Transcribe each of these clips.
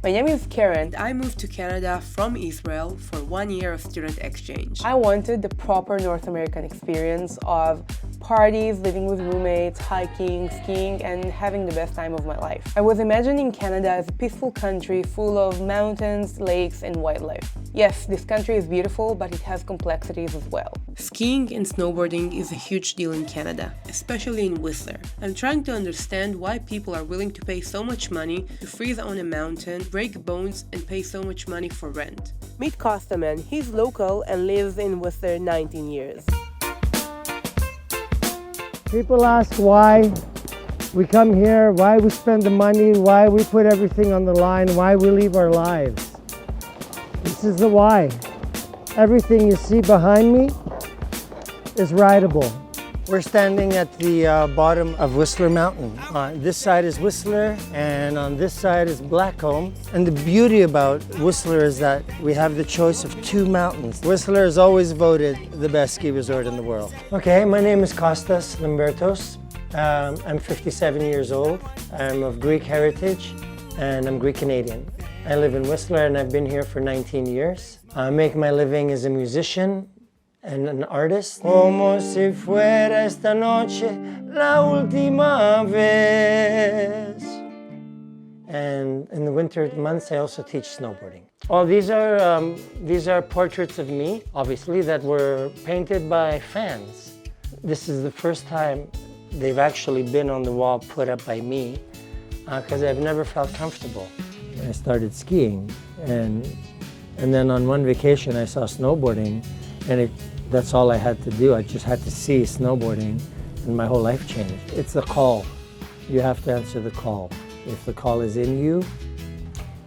My name is Karen. I moved to Canada from Israel for 1 year of student exchange. I wanted the proper North American experience of parties, living with roommates, hiking, skiing, and having the best time of my life. I was imagining Canada as a peaceful country full of mountains, lakes, and wildlife. Yes, this country is beautiful, but it has complexities as well. Skiing and snowboarding is a huge deal in Canada, especially in Whistler. I'm trying to understand why people are willing to pay so much money to freeze on a mountain, break bones, and pay so much money for rent. Meet Kostaman. He's local and lives in Whistler 19 years. People ask why we come here, why we spend the money, why we put everything on the line, why we leave our lives. This is the why. Everything you see behind me is rideable. We're standing at the bottom of Whistler Mountain. This side is Whistler and on this side is Blackcomb. And the beauty about Whistler is that we have the choice of two mountains. Whistler is always voted the best ski resort in the world. Okay, my name is Kostas Limbertos. I'm 57 years old. I'm of Greek heritage and I'm Greek Canadian. I live in Whistler and I've been here for 19 years. I make my living as a musician and an artist. Como si fuera esta noche la última vez. And in the winter months, I also teach snowboarding. Oh, these are portraits of me, obviously, that were painted by fans. This is the first time they've actually been on the wall put up by me, because I've never felt comfortable. I started skiing, and then on one vacation I saw snowboarding, and that's all I had to do. I just had to see snowboarding, and my whole life changed. It's a call. You have to answer the call. If the call is in you,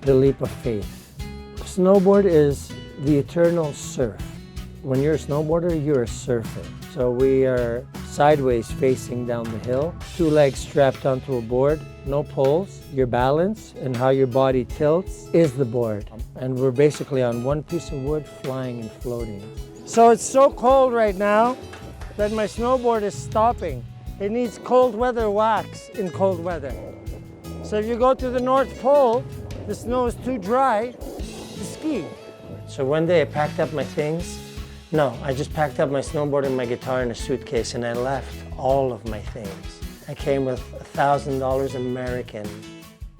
the leap of faith. Snowboard is the eternal surf. When you're a snowboarder, you're a surfer. So we are sideways facing down the hill, two legs strapped onto a board, no poles. Your balance and how your body tilts is the board. And we're basically on one piece of wood flying and floating. So it's so cold right now that my snowboard is stopping. It needs cold weather wax in cold weather. So if you go to the North Pole, the snow is too dry to ski. So one day I packed up my things. No, I just packed up my snowboard and my guitar in a suitcase and I left all of my things. I came with $1,000 American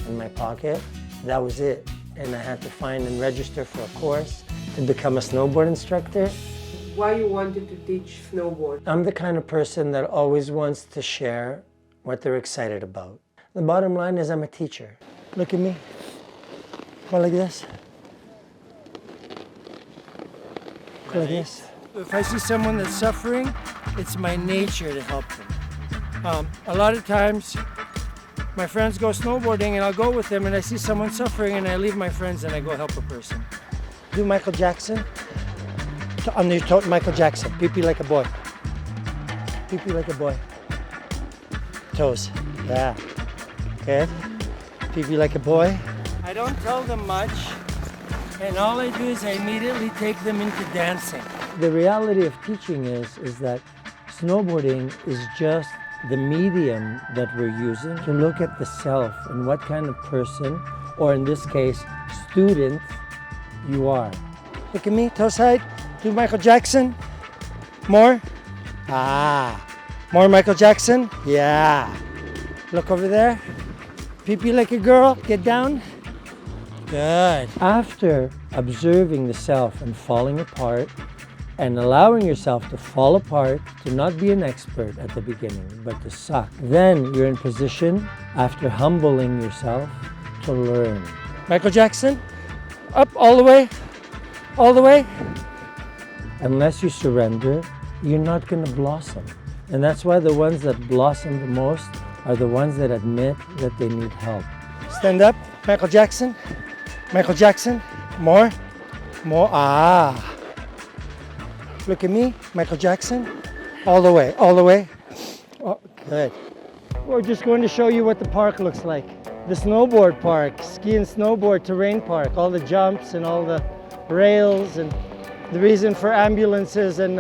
in my pocket. That was it. And I had to find and register for a course to become a snowboard instructor. Why you wanted to teach snowboard? I'm the kind of person that always wants to share what they're excited about. The bottom line is I'm a teacher. Look at me. Go like this. Go like this. If I see someone that's suffering, it's my nature to help them. A lot of times, my friends go snowboarding and I'll go with them and I see someone suffering and I leave my friends and I go help a person. Do Michael Jackson. On your toe, Michael Jackson. Pee-pee like a boy. Pee-pee like a boy. Toes. Yeah. Good. Pee-pee like a boy. I don't tell them much, and all I do is I immediately take them into dancing. The reality of teaching is that snowboarding is just the medium that we're using to look at the self and what kind of person, or in this case, student, you are. Look at me, toe side. Do Michael Jackson. More. More Michael Jackson. Yeah. Look over there. Pee-pee like a girl. Get down. Good. After observing the self and falling apart and allowing yourself to fall apart, to not be an expert at the beginning, but to suck, then you're in position, after humbling yourself, to learn. Michael Jackson. Up all the way. All the way. Unless you surrender, you're not going to blossom. And that's why the ones that blossom the most are the ones that admit that they need help. Stand up, Michael Jackson. Michael Jackson. More. More. Look at me, Michael Jackson. All the way, all the way. Oh, good. We're just going to show you what the park looks like. The snowboard park, ski and snowboard terrain park, all the jumps and all the rails and the reason for ambulances and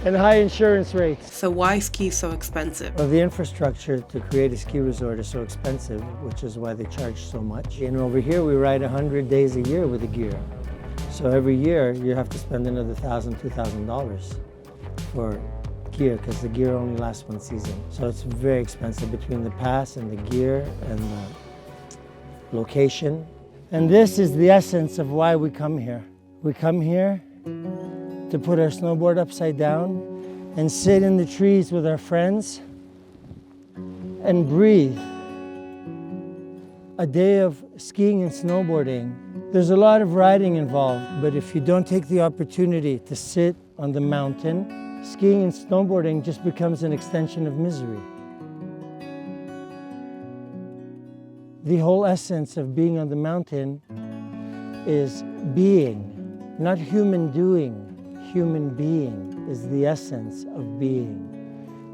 and high insurance rates. So why ski so expensive? Well, the infrastructure to create a ski resort is so expensive, which is why they charge so much. And over here, we ride 100 days a year with the gear. So every year, you have to spend another $1,000, $2,000 for gear, because the gear only lasts one season. So it's very expensive between the pass and the gear and the location. And this is the essence of why we come here. We come here to put our snowboard upside down and sit in the trees with our friends and breathe. A day of skiing and snowboarding, there's a lot of riding involved, but if you don't take the opportunity to sit on the mountain, skiing and snowboarding just becomes an extension of misery. The whole essence of being on the mountain is being, not human doing. Human being is the essence of being.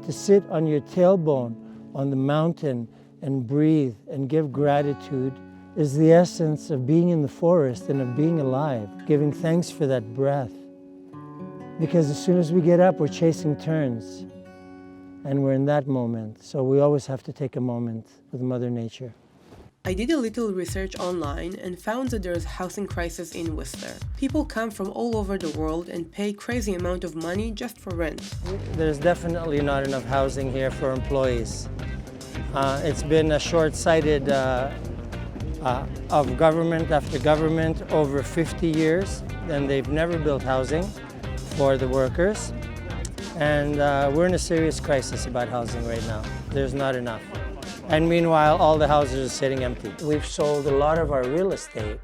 To sit on your tailbone on the mountain and breathe and give gratitude is the essence of being in the forest and of being alive, giving thanks for that breath. Because as soon as we get up, we're chasing turns and we're in that moment. So we always have to take a moment with Mother Nature. I did a little research online and found that there's a housing crisis in Whistler. People come from all over the world and pay crazy amount of money just for rent. There's definitely not enough housing here for employees. It's been a short-sighted of government after government over 50 years, and they've never built housing for the workers. And we're in a serious crisis about housing right now. There's not enough. And meanwhile, all the houses are sitting empty. We've sold a lot of our real estate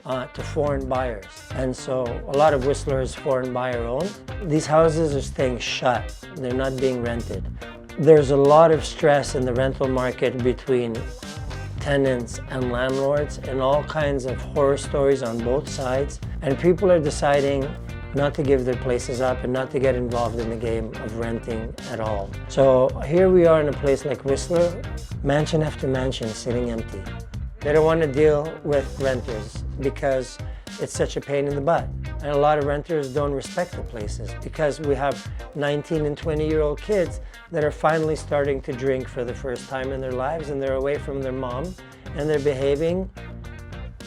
to foreign buyers. And so a lot of Whistler is foreign buyer owned. These houses are staying shut. They're not being rented. There's a lot of stress in the rental market between tenants and landlords and all kinds of horror stories on both sides. And people are deciding not to give their places up and not to get involved in the game of renting at all. So here we are in a place like Whistler, mansion after mansion sitting empty. They don't want to deal with renters because it's such a pain in the butt. And a lot of renters don't respect the places because we have 19 and 20-year-old kids that are finally starting to drink for the first time in their lives, and they're away from their mom and they're behaving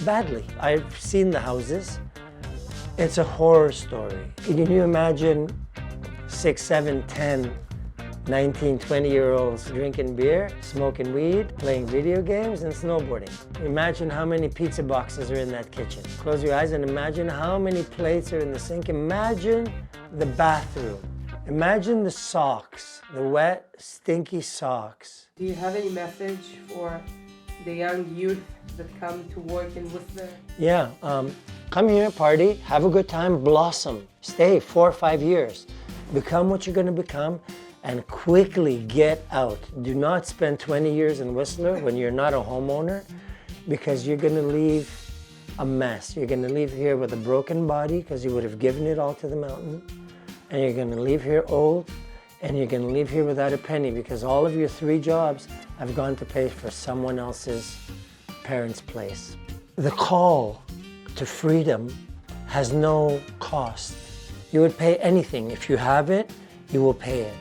badly. I've seen the houses. It's a horror story. Can you imagine 6, 7, 10, 19, 20-year-olds drinking beer, smoking weed, playing video games, and snowboarding? Imagine how many pizza boxes are in that kitchen. Close your eyes and imagine how many plates are in the sink. Imagine the bathroom. Imagine the socks, the wet, stinky socks. Do you have any message for the young youth that come to work in Whistler? Yeah, come here, party, have a good time, blossom. Stay 4 or 5 years. Become what you're going to become and quickly get out. Do not spend 20 years in Whistler when you're not a homeowner, because you're going to leave a mess. You're going to leave here with a broken body because you would have given it all to the mountain. And you're going to leave here old, and you're going to leave here without a penny because all of your 3 jobs have gone to pay for someone else's parents' place. The call to freedom has no cost. You would pay anything. If you have it, you will pay it.